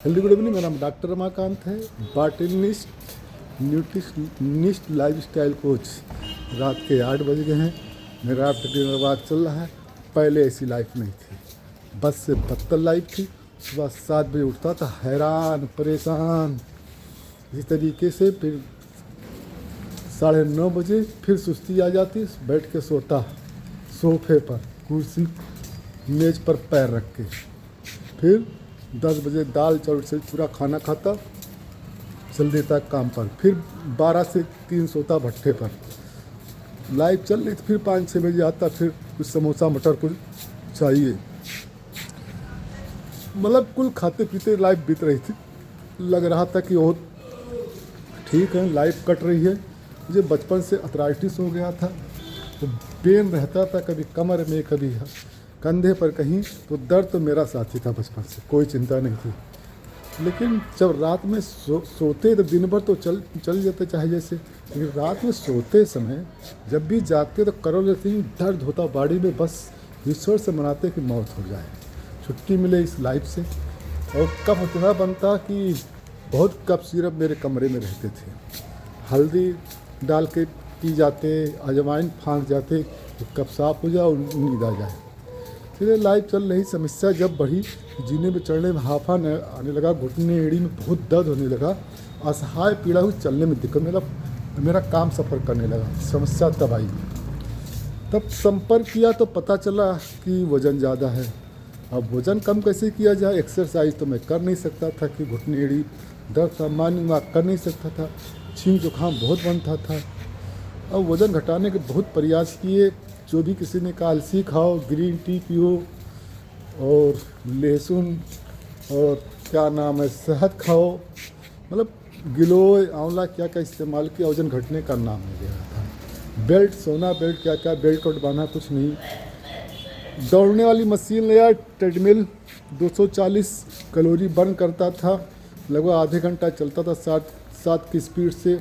Healthy good evening. मेरा नाम doctor Ramakant है, बाटनिस्ट न्यूट्रिशनिस्ट लाइफ स्टाइल कोच। रात के 8 बज गए हैं, मेरा डिनर वाक चल रहा है। पहले ऐसी लाइफ नहीं थी, बस से बदतर लाइफ थी। सुबह 7 बजे उठता था, हैरान परेशान। इसी तरीके से फिर 9:30 बजे फिर सुस्ती आ जाती, बैठ के सोता सोफे पर, कुर्सी मेज पर पैर रख के। फिर 10 बजे दाल चावल से पूरा खाना खाता, चल देता काम पर। फिर 12 से 3 सोता भट्ठे पर। लाइफ चल रही थी। फिर 5-6 बजे आता, फिर कुछ समोसा मटर कुछ चाहिए। मतलब कुल खाते पीते लाइफ बीत रही थी। लग रहा था कि वो ठीक है, लाइफ कट रही है। मुझे बचपन से अर्थराइटिस हो गया था, तो पेन रहता था, कभी कमर में कभी कंधे पर कहीं। तो दर्द तो मेरा साथी था बचपन से, कोई चिंता नहीं थी। लेकिन जब रात में सोते तो दिन भर तो चल जाते चाहे जैसे, लेकिन रात में सोते समय जब भी जागते तो करोड़ लेते ही दर्द होता बॉडी में। बस ईश्वर से मनाते कि मौत हो जाए, छुट्टी मिले इस लाइफ से। और कफ इतना बनता कि बहुत कफ सिरप मेरे कमरे में रहते थे। हल्दी डाल के पी जाते, अजवाइन फाँक जाते, तो कफ साफ हो जाए और नींद आ जाए। फिर लाइफ चल रही। समस्या जब बढ़ी, जीने में चढ़ने में हाफा आने लगा, घुटने एड़ी में बहुत दर्द होने लगा, असहाय पीड़ा हुई, चलने में दिक्कत, मेरा काम सफ़र करने लगा। समस्या तब आई। तब संपर्क किया तो पता चला कि वज़न ज़्यादा है। अब वज़न कम कैसे किया जाए? एक्सरसाइज तो मैं कर नहीं सकता था कि घुटने एड़ी दर्द था, मॉर्निंग वॉक कर नहीं सकता था, छींक जुकाम बहुत बनता था। अब वज़न घटाने के बहुत प्रयास किए। जो भी किसी ने कहा अलसी खाओ, ग्रीन टी पियो, और लहसुन और क्या नाम है शहद खाओ, मतलब गिलोय आंवला क्या क्या इस्तेमाल किया, वज़न घटने का नाम हो गया था। बेल्ट, सोना बेल्ट, क्या क्या बेल्ट कोट बांधा, कुछ नहीं। दौड़ने वाली मशीन लिया, ट्रेडमिल 240 कैलोरी बर्न करता था, लगभग आधे घंटा चलता था 60 की स्पीड से।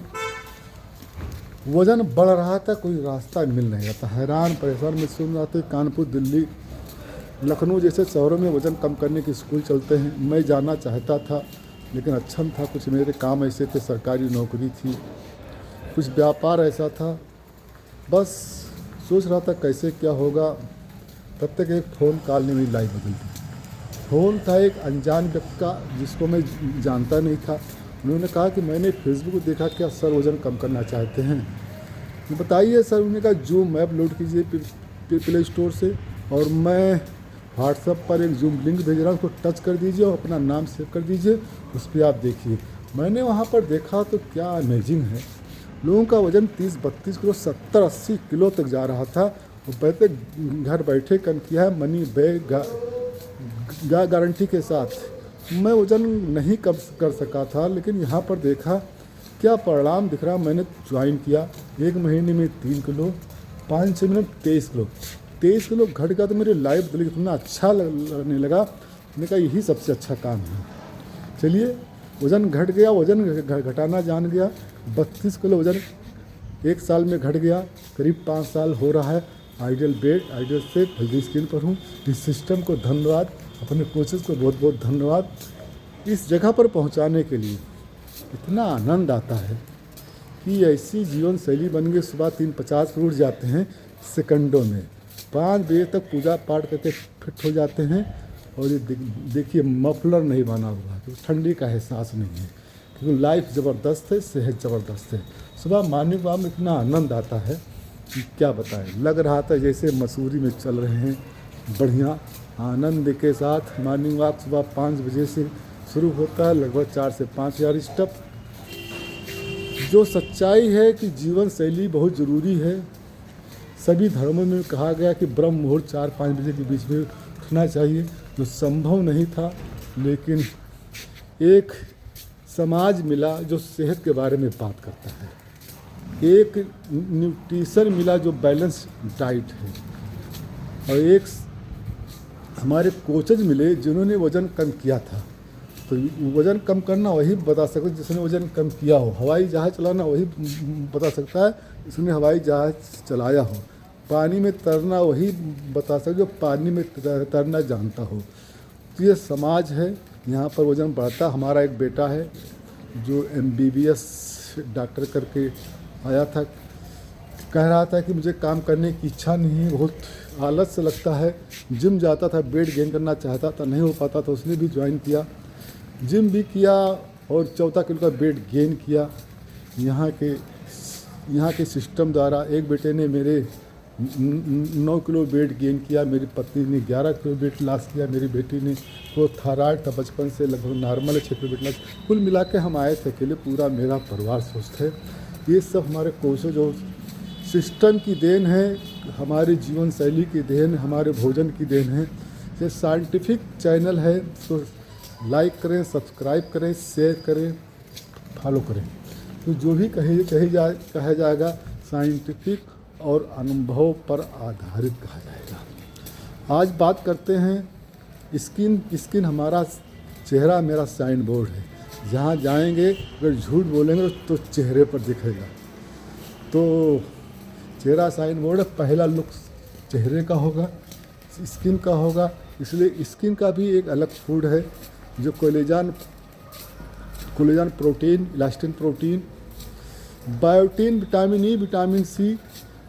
वज़न बढ़ रहा था, कोई रास्ता मिल नहीं रहा था, हैरान परेशान में सुन रहा था। कानपुर, दिल्ली, लखनऊ जैसे शहरों में वज़न कम करने के स्कूल चलते हैं। मैं जाना चाहता था, लेकिन अच्छा था, कुछ मेरे काम ऐसे थे, सरकारी नौकरी थी, कुछ व्यापार ऐसा था। बस सोच रहा था कैसे क्या होगा। तब तक एक फ़ोन कॉल ने मेरी लाइफ बदल दी। फ़ोन था एक अनजान व्यक्ति का, जिसको मैं जानता नहीं था। उन्होंने कहा कि मैंने फेसबुक को देखा, क्या सर वज़न कम करना चाहते हैं? बताइए सर। उन्होंने कहा जूम ऐप लोड कीजिए प्ले स्टोर से, और मैं व्हाट्सएप पर एक जूम लिंक भेज रहा हूँ, उसको टच कर दीजिए और अपना नाम सेव कर दीजिए, उस पर आप देखिए। मैंने वहाँ पर देखा तो क्या अमेजिंग है। लोगों का वज़न 30-32 किलो, 70-80 किलो तक जा रहा था। वो घर बैठे कम किया है, मनी बैग गारंटी के साथ। मैं वज़न नहीं कम कर सका था, लेकिन यहाँ पर देखा क्या परिणाम दिख रहा। मैंने ज्वाइन किया, 1 महीने में 3 किलो, 5-6 महीने में 23 किलो। 23 किलो घट गया तो मेरी लाइफ दिल इतना अच्छा लगने लगा। मैंने कहा यही सबसे अच्छा काम है। चलिए, वज़न घट गया, वज़न घटाना जान गया। 32 किलो वज़न 1 साल में घट गया, करीब 5 साल हो रहा है। Ideal weight, ideal shape, healthy skin पर हूँ। इस सिस्टम को धन्यवाद, अपने कोचेज़ को बहुत बहुत धन्यवाद। इस जगह पर पहुँचाने के लिए इतना आनंद आता है कि ऐसी जीवन शैली बन गई। सुबह 3:50 पर उठ जाते हैं, सेकंडों में 5 बजे तक पूजा पाठ करके फिट हो जाते हैं। और ये देखिए मफलर नहीं बना हुआ, तो ठंडी का एहसास नहीं है, क्योंकि लाइफ ज़बरदस्त है, सेहत ज़बरदस्त है। सुबह मॉर्निंग वॉक में इतना आनंद आता है कि क्या बताएं। लग रहा था जैसे मसूरी में चल रहे हैं, बढ़िया आनंद के साथ। मॉर्निंग वॉक सुबह 5 बजे से शुरू होता है, लगभग 4 से 5,000 स्टेप। जो सच्चाई है कि जीवन शैली बहुत ज़रूरी है। सभी धर्मों में कहा गया कि ब्रह्म मुहूर्त 4-5 बजे के बीच में उठना चाहिए, जो संभव नहीं था। लेकिन एक समाज मिला जो सेहत के बारे में बात करता है, एक न्यूट्रिशन मिला जो बैलेंस डाइट है, और एक हमारे कोचेज मिले जिन्होंने वज़न कम किया था। तो वज़न कम करना वही बता सकता है जिसने वज़न कम किया हो। हवाई जहाज़ चलाना वही बता सकता है जिसने हवाई जहाज़ चलाया हो। पानी में तैरना वही बता सकता है जो पानी में तैरना जानता हो। तो ये समाज है, यहाँ पर वज़न बढ़ता। हमारा एक बेटा है जो MBBS डॉक्टर करके आया था, कह रहा था कि मुझे काम करने की इच्छा नहीं है, बहुत आलस से लगता है। जिम जाता था, वेट गेन करना चाहता था, नहीं हो पाता था, उसने भी ज्वाइन किया, जिम भी किया और 14 किलो का वेट गेन किया। यहाँ के सिस्टम द्वारा एक बेटे ने मेरे 9 किलो वेट गेन किया, मेरी पत्नी ने 11 किलो वेट लॉस किया, मेरी बेटी ने तो थायराइड था बचपन से, लगभग नॉर्मल है, 6 किलो वेट लॉस। कुल मिला के हम आए थे अकेले, पूरा मेरा परिवार स्वस्थ है। ये सब हमारे कोशिश और सिस्टम की देन है, हमारी जीवन शैली की देन, हमारे भोजन की देन है। ये साइंटिफिक चैनल है, तो लाइक करें, सब्सक्राइब करें, शेयर करें, फॉलो करें। तो जो भी कहा जाएगा साइंटिफिक और अनुभव पर आधारित कहा जाएगा। आज बात करते हैं स्किन हमारा चेहरा मेरा साइन बोर्ड है। जहाँ जाएंगे अगर झूठ बोलेंगे तो चेहरे पर दिखेगा। तो चेहरा साइन बोर्ड है, पहला लुक चेहरे का होगा, स्किन का होगा। इसलिए स्किन का भी एक अलग फूड है जो collagen protein, elastin protein, biotin, vitamin E, vitamin C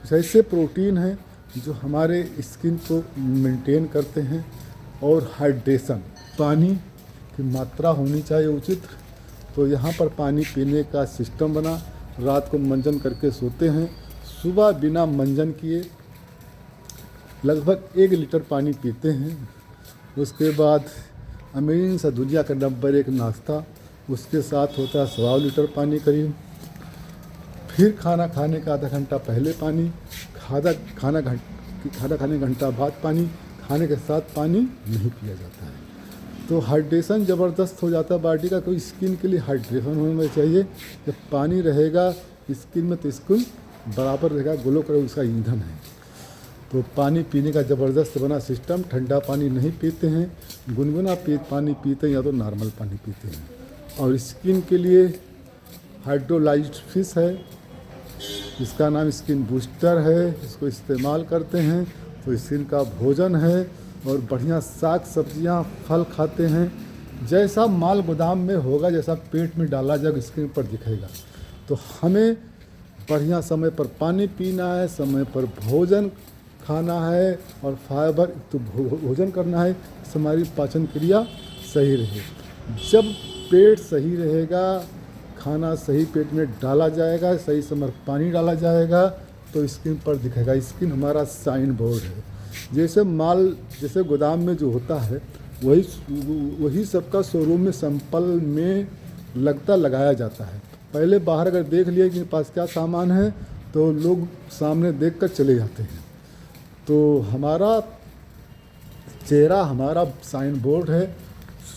जैसे प्रोटीन हैं जो हमारे स्किन को मेंटेन करते हैं। और हाइड्रेशन, पानी की मात्रा होनी चाहिए उचित। तो यहाँ पर पानी पीने का सिस्टम बना। रात को मंजन करके सोते हैं, सुबह बिना मंजन किए लगभग 1 लीटर पानी पीते हैं। उसके बाद अमीन सा दुनिया का नंबर 1 नाश्ता, उसके साथ होता है 1.25 लीटर पानी करीब। फिर खाना खाने का आधा घंटा पहले पानी, खाना खाने घंटा बाद पानी, खाने के साथ पानी नहीं पिया जाता है। तो हाइड्रेशन ज़बरदस्त हो जाता है बॉडी का। कोई स्किन के लिए हाइड्रेशन होना चाहिए। जब पानी रहेगा स्किन में तो स्किन बराबर रहेगा, ग्लो करेगा, उसका ईंधन है। तो पानी पीने का ज़बरदस्त बना सिस्टम। ठंडा पानी नहीं पीते हैं, गुनगुना पानी पीते हैं या तो नॉर्मल पानी पीते हैं। और स्किन के लिए हाइड्रोलाइज्ड फिश है, इसका नाम स्किन बूस्टर है, इसको इस्तेमाल करते हैं। तो स्किन का भोजन है और बढ़िया साग सब्जियां, फल खाते हैं। जैसा माल गोदाम में होगा, जैसा पेट में डाला जाएगा स्किन पर दिखेगा। तो हमें बढ़िया समय पर पानी पीना है, समय पर भोजन खाना है और फाइबर तो भोजन करना है, हमारी पाचन क्रिया सही रहे। जब पेट सही रहेगा, खाना सही पेट में डाला जाएगा, सही समय पर पानी डाला जाएगा तो स्किन पर दिखेगा। स्किन हमारा साइन बोर्ड है। जैसे गोदाम में जो होता है वही सबका शोरूम में सैंपल में लगाया जाता है। पहले बाहर अगर देख लिया कि पास क्या सामान है तो लोग सामने देखकर चले जाते हैं। तो हमारा चेहरा हमारा साइन बोर्ड है,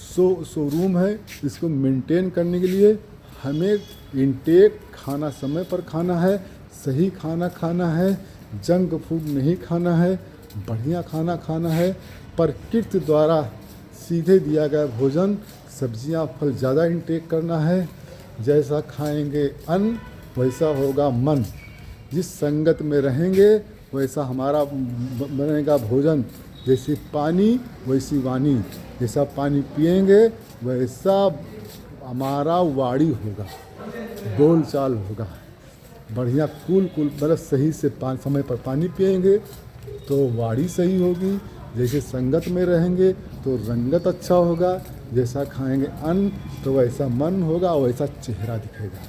शोरूम है। इसको मेंटेन करने के लिए हमें इनटेक खाना समय पर खाना है, सही खाना खाना है, जंक फूड नहीं खाना है, बढ़िया खाना खाना है, प्रकृति द्वारा सीधे दिया गया भोजन, सब्जियां फल ज़्यादा इनटेक करना है। जैसा खाएंगे अन्न वैसा होगा मन, जिस संगत में रहेंगे वैसा हमारा बनेगा भोजन। जैसे पानी वैसी वाणी, जैसा पानी पिएंगे वैसा हमारा वाणी होगा, बोल चाल होगा। बढ़िया कूल मतलब सही से समय पर पानी पिएंगे तो वाणी सही होगी। जैसे संगत में रहेंगे तो रंगत अच्छा होगा। जैसा खाएंगे अन्न तो वैसा मन होगा, वैसा चेहरा दिखेगा।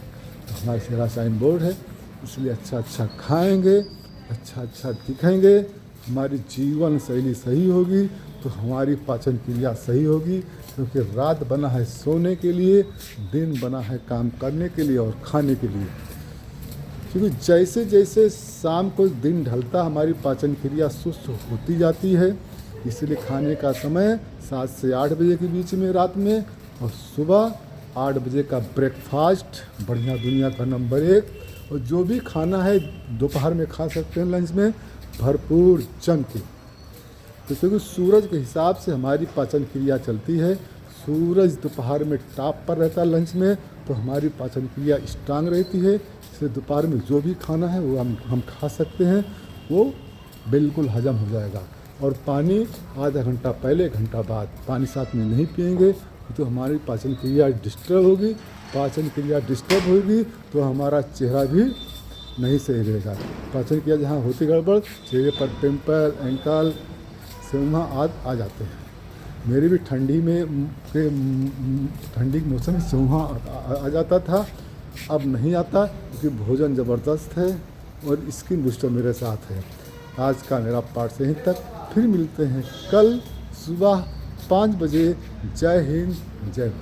तो हमारा चेहरा साइन बोर्ड है, इसलिए अच्छा खाएंगे, अच्छा दिखेंगे, हमारी जीवन शैली सही होगी तो हमारी पाचन क्रिया सही होगी। क्योंकि रात बना है सोने के लिए, दिन बना है काम करने के लिए और खाने के लिए। क्योंकि जैसे जैसे शाम को दिन ढलता हमारी पाचन क्रिया सुस्त होती जाती है। इसलिए खाने का समय 7 से 8 बजे के बीच में रात में, और सुबह 8 बजे का ब्रेकफास्ट बढ़िया दुनिया का नंबर 1। और जो भी खाना है दोपहर में खा सकते हैं, लंच में भरपूर जम के। तो क्योंकि सूरज के हिसाब से हमारी पाचन क्रिया चलती है। सूरज दोपहर में टॉप पर रहता है लंच में, तो हमारी पाचन क्रिया स्ट्रांग रहती है। इसलिए दोपहर में जो भी खाना है वो हम खा सकते हैं, वो बिल्कुल हजम हो जाएगा। और पानी आधा घंटा पहले, घंटा बाद पानी साथ में नहीं पिएंगे, तो हमारी पाचन क्रिया डिस्टर्ब होगी। पाचन क्रिया डिस्टर्ब होगी तो हमारा चेहरा भी नहीं सही रहेगा। पाचन क्रिया जहाँ होती गड़बड़, चेहरे पर पिंपल, एंकल, सेवना आदि आ जाते हैं। मेरे भी ठंडी के मौसम में सेवना आ जाता था, अब नहीं आता क्योंकि भोजन ज़बरदस्त है और स्किन बूस्टर मेरे साथ है। आज का मेरा पार्ट यहीं तक, फिर मिलते हैं कल सुबह 5 बजे। जय हिंद, जय भारत।